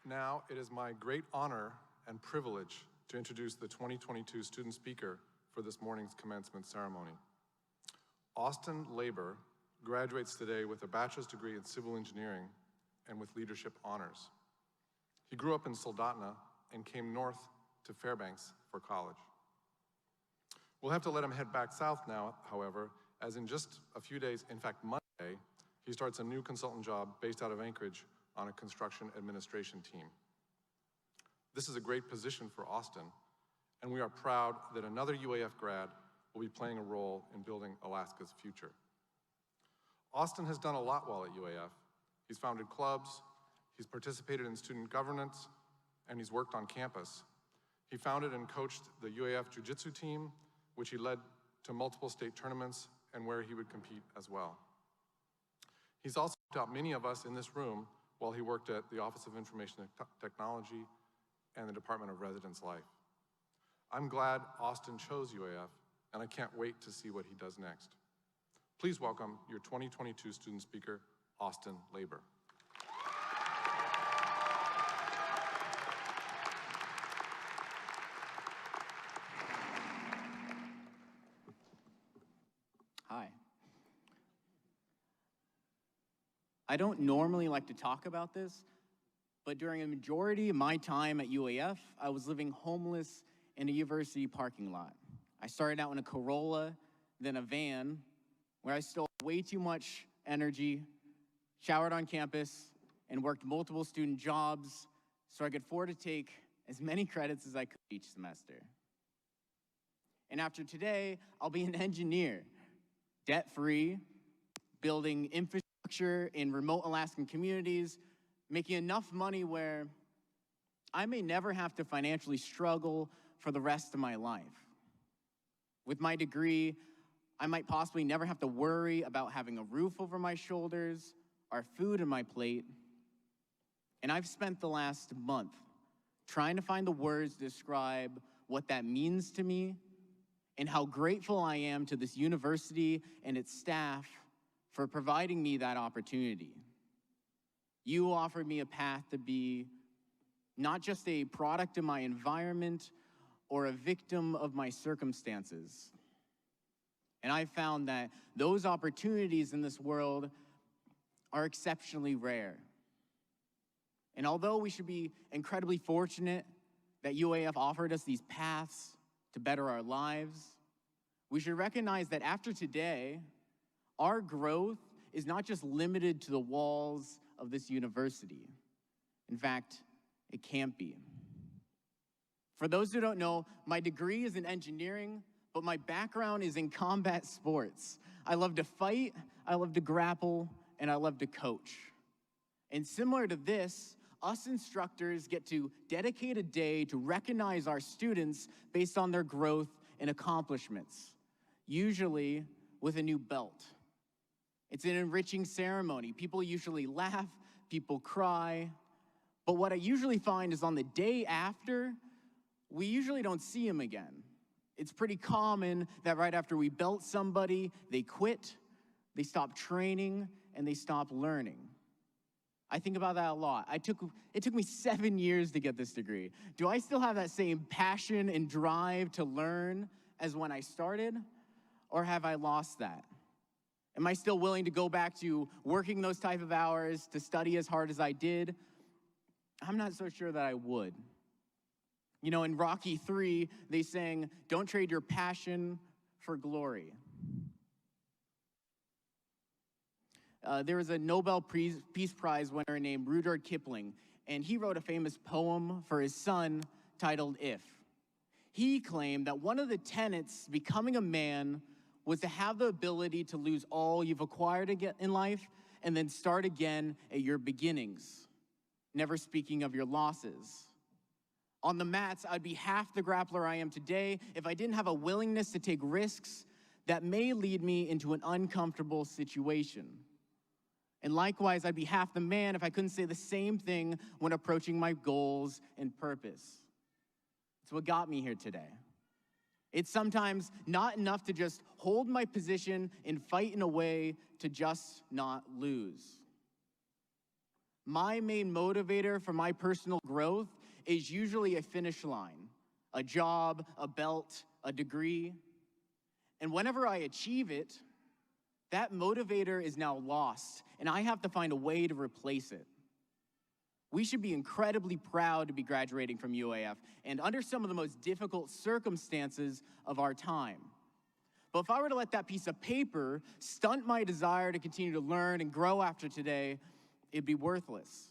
Now, it is my great honor and privilege to introduce the 2022 student speaker for this morning's commencement ceremony. Austin Labor graduates today with a bachelor's degree in civil engineering and with leadership honors. He grew up in Soldotna and came north to Fairbanks for college. We'll have to let him head back south now, however, as in just a few days, in fact Monday, he starts a new consultant job based out of Anchorage on a construction administration team. This is a great position for Austin, and we are proud that another UAF grad will be playing a role in building Alaska's future. Austin has done a lot while at UAF. He's founded clubs, he's participated in student governance, and he's worked on campus. He founded and coached the UAF Jiu-Jitsu team, which he led to multiple state tournaments and where he would compete as well. He's also helped out many of us in this room while he worked at the Office of Information Technology and the Department of Residence Life. I'm glad Austin chose UAF, and I can't wait to see what he does next. Please welcome your 2022 student speaker, Austin Labor. Hi. I don't normally like to talk about this, but during a majority of my time at UAF, I was living homeless in a university parking lot. I started out in a Corolla, then a van, where I stole way too much energy, showered on campus, and worked multiple student jobs so I could afford to take as many credits as I could each semester. And after today, I'll be an engineer, debt-free, building infrastructure in remote Alaskan communities, making enough money where I may never have to financially struggle for the rest of my life. With my degree, I might possibly never have to worry about having a roof over my shoulders or food on my plate. And I've spent the last month trying to find the words to describe what that means to me and how grateful I am to this university and its staff for providing me that opportunity. You offered me a path to be not just a product of my environment or a victim of my circumstances. And I found that those opportunities in this world are exceptionally rare. And although we should be incredibly fortunate that UAF offered us these paths to better our lives, we should recognize that after today, our growth is not just limited to the walls of this university. In fact, it can't be. For those who don't know, my degree is in engineering, but my background is in combat sports. I love to fight, I love to grapple, and I love to coach. And similar to this, us instructors get to dedicate a day to recognize our students based on their growth and accomplishments, usually with a new belt. It's an enriching ceremony. People usually laugh, people cry, but what I usually find is on the day after, we usually don't see them again. It's pretty common that right after we belt somebody, they quit, they stop training, and they stop learning. I think about that a lot. It took me 7 years to get this degree. Do I still have that same passion and drive to learn as when I started, or have I lost that? Am I still willing to go back to working those type of hours to study as hard as I did? I'm not so sure that I would. You know, in Rocky 3, they sang, "Don't trade your passion for glory." There was a Nobel Peace Prize winner named Rudyard Kipling, and he wrote a famous poem for his son titled "If." He claimed that one of the tenets becoming a man was to have the ability to lose all you've acquired in life and then start again at your beginnings, never speaking of your losses. On the mats, I'd be half the grappler I am today if I didn't have a willingness to take risks that may lead me into an uncomfortable situation. And likewise, I'd be half the man if I couldn't say the same thing when approaching my goals and purpose. It's what got me here today. It's sometimes not enough to just hold my position and fight in a way to just not lose. My main motivator for my personal growth is usually a finish line, a job, a belt, a degree. And whenever I achieve it, that motivator is now lost, and I have to find a way to replace it. We should be incredibly proud to be graduating from UAF and under some of the most difficult circumstances of our time. But if I were to let that piece of paper stunt my desire to continue to learn and grow after today, it'd be worthless,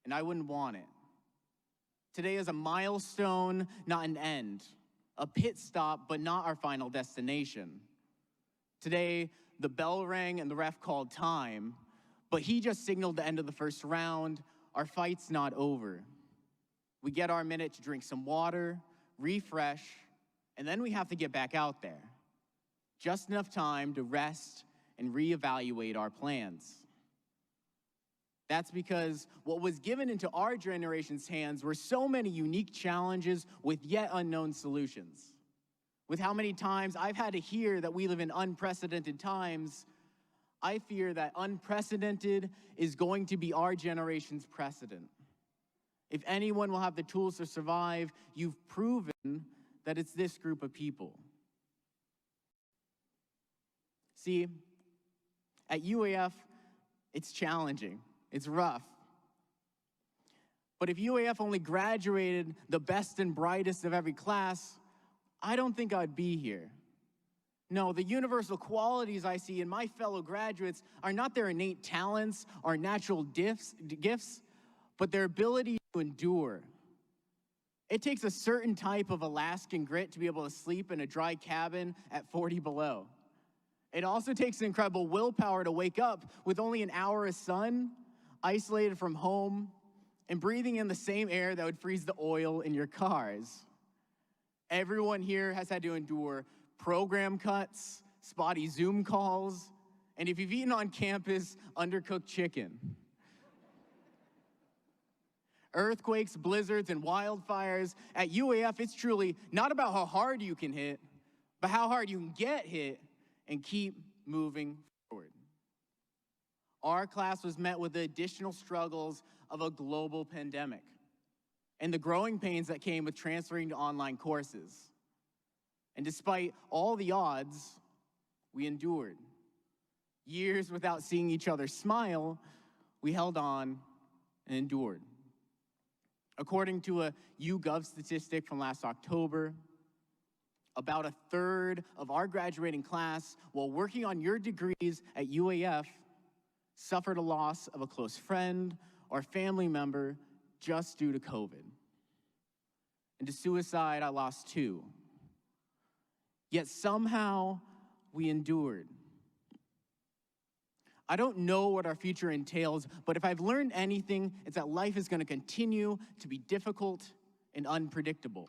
and I wouldn't want it. Today is a milestone, not an end, a pit stop, but not our final destination. Today, the bell rang and the ref called time, but he just signaled the end of the first round. Our fight's not over. We get our minute to drink some water, refresh, and then we have to get back out there. Just enough time to rest and reevaluate our plans. That's because what was given into our generation's hands were so many unique challenges with yet unknown solutions. With how many times I've had to hear that we live in unprecedented times, I fear that unprecedented is going to be our generation's precedent. If anyone will have the tools to survive, you've proven that it's this group of people. See, at UAF, it's challenging. It's rough. But if UAF only graduated the best and brightest of every class, I don't think I'd be here. No, the universal qualities I see in my fellow graduates are not their innate talents or natural gifts, but their ability to endure. It takes a certain type of Alaskan grit to be able to sleep in a dry cabin at 40 below. It also takes incredible willpower to wake up with only an hour of sun, isolated from home, and breathing in the same air that would freeze the oil in your cars. Everyone here has had to endure program cuts, spotty Zoom calls, and if you've eaten on campus, undercooked chicken. Earthquakes, blizzards, and wildfires. At UAF, it's truly not about how hard you can hit, but how hard you can get hit and keep moving forward. Our class was met with the additional struggles of a global pandemic and the growing pains that came with transferring to online courses. And despite all the odds, we endured. Years without seeing each other smile, we held on and endured. According to a YouGov statistic from last October, about a third of our graduating class, while working on your degrees at UAF, suffered a loss of a close friend or family member just due to COVID. And to suicide, I lost 2. Yet somehow, we endured. I don't know what our future entails, but if I've learned anything, it's that life is going to continue to be difficult and unpredictable.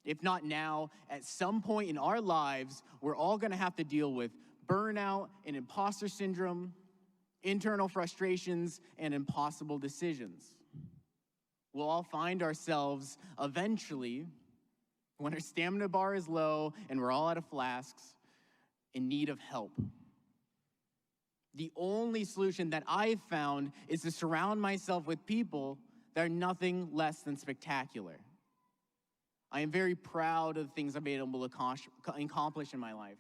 If not now, at some point in our lives, we're all going to have to deal with burnout and imposter syndrome, internal frustrations, and impossible decisions. We'll all find ourselves eventually, when our stamina bar is low and we're all out of flasks, in need of help. The only solution that I've found is to surround myself with people that are nothing less than spectacular. I am very proud of the things I've been able to accomplish in my life.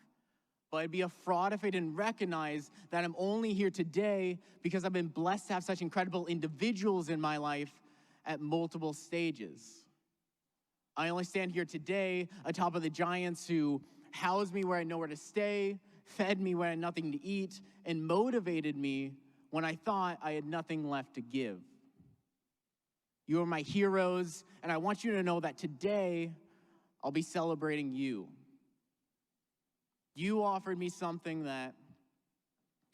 But I'd be a fraud if I didn't recognize that I'm only here today because I've been blessed to have such incredible individuals in my life at multiple stages. I only stand here today atop of the giants who housed me where I know where to stay, fed me when I had nothing to eat, and motivated me when I thought I had nothing left to give. You are my heroes, and I want you to know that today I'll be celebrating you. You offered me something that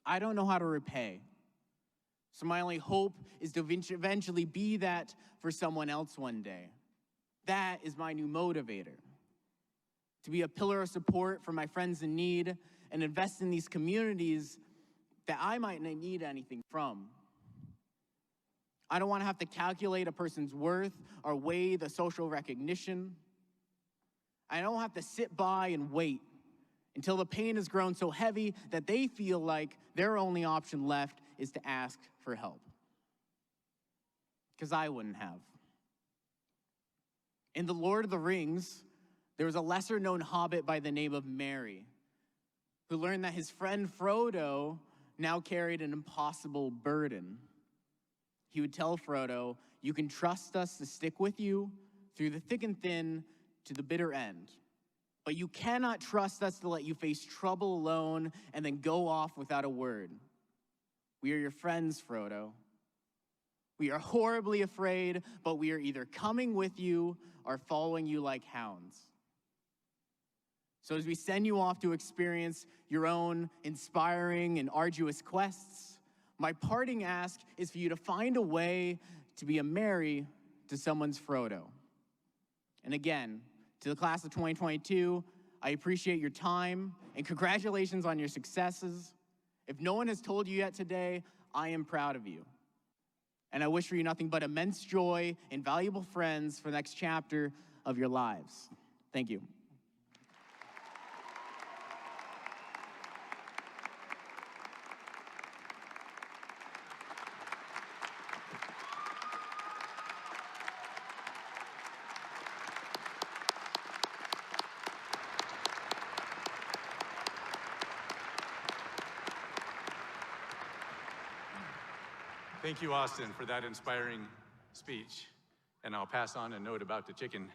I don't know how to repay. So my only hope is to eventually be that for someone else one day. That is my new motivator. To be a pillar of support for my friends in need and invest in these communities that I might not need anything from. I don't want to have to calculate a person's worth or weigh the social recognition. I don't have to sit by and wait until the pain has grown so heavy that they feel like their only option left is to ask for help. because I wouldn't have. In The Lord of the Rings, there was a lesser-known hobbit by the name of Merry, who learned that his friend Frodo now carried an impossible burden. He would tell Frodo, "You can trust us to stick with you through the thick and thin to the bitter end. But you cannot trust us to let you face trouble alone and then go off without a word. We are your friends, Frodo. We are horribly afraid, but we are either coming with you or following you like hounds." So as we send you off to experience your own inspiring and arduous quests, my parting ask is for you to find a way to be a Merry to someone's Frodo. And again, to the class of 2022, I appreciate your time and congratulations on your successes. If no one has told you yet today, I am proud of you. And I wish for you nothing but immense joy and valuable friends for the next chapter of your lives. Thank you. Thank you, Austin, for that inspiring speech. And I'll pass on a note about the chicken.